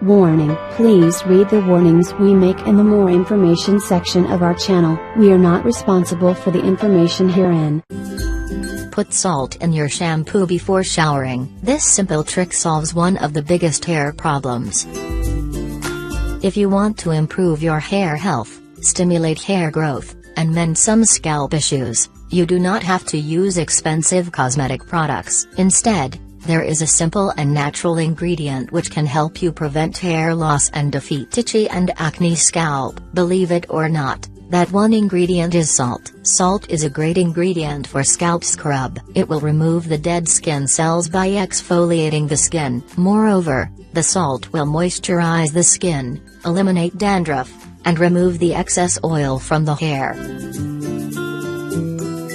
Warning: please read the warnings we make in the more information section of our channel. We are not responsible for the information herein. Put salt in your shampoo before showering. This simple trick solves one of the biggest hair problems. If you want to improve your hair health, stimulate hair growth, and mend some scalp issues, you do not have to use expensive cosmetic products. Instead, there is a simple and natural ingredient which can help you prevent hair loss and defeat itchy and acne scalp. Believe it or not, that one ingredient is salt. Salt is a great ingredient for scalp scrub. It will remove the dead skin cells by exfoliating the skin. Moreover, the salt will moisturize the skin, eliminate dandruff, and remove the excess oil from the hair.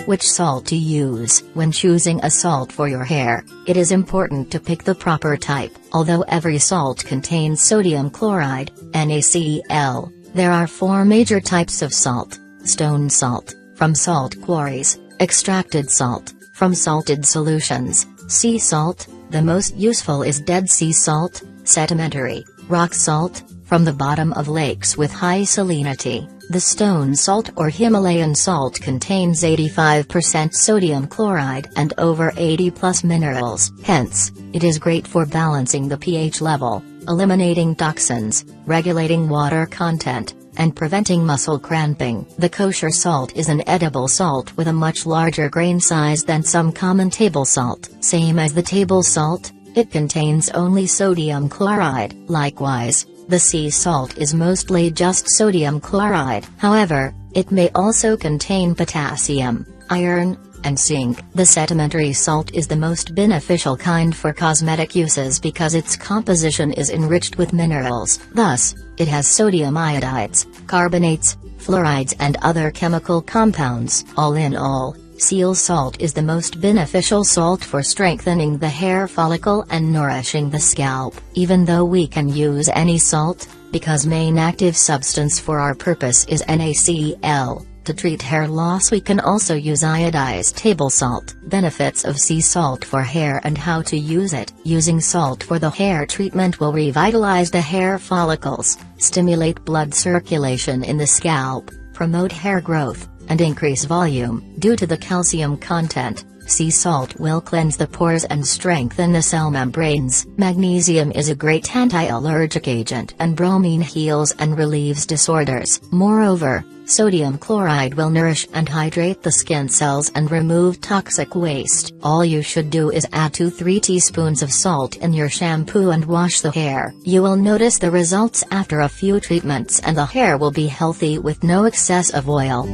Which salt to use? When choosing a salt for your hair, it is important to pick the proper type. Although every salt contains sodium chloride, NaCl, there are 4 major types of salt: stone salt, from salt quarries; extracted salt, from salted solutions; sea salt, the most useful is Dead Sea salt; sedimentary, rock salt, from the bottom of lakes with high salinity. The stone salt or Himalayan salt contains 85% sodium chloride and over 80+ minerals. Hence, it is great for balancing the pH level, eliminating toxins, regulating water content, and preventing muscle cramping. The kosher salt is an edible salt with a much larger grain size than some common table salt. Same as the table salt, it contains only sodium chloride. Likewise, the sea salt is mostly just sodium chloride. However, it may also contain potassium, iron, and zinc. The sedimentary salt is the most beneficial kind for cosmetic uses because its composition is enriched with minerals. Thus, it has sodium iodides, carbonates, fluorides and other chemical compounds. All in all, seal salt is the most beneficial salt for strengthening the hair follicle and nourishing the scalp. Even though we can use any salt, because main active substance for our purpose is NaCl, to treat hair loss we can also use iodized table salt. Benefits of sea salt for hair and how to use it. Using salt for the hair treatment will revitalize the hair follicles, stimulate blood circulation in the scalp, promote hair growth, and increase volume. Due to the calcium content, sea salt will cleanse the pores and strengthen the cell membranes. Magnesium is a great anti-allergic agent and bromine heals and relieves disorders. Moreover, sodium chloride will nourish and hydrate the skin cells and remove toxic waste. All you should do is add 2-3 teaspoons of salt in your shampoo and wash the hair. You will notice the results after a few treatments and the hair will be healthy with no excess of oil.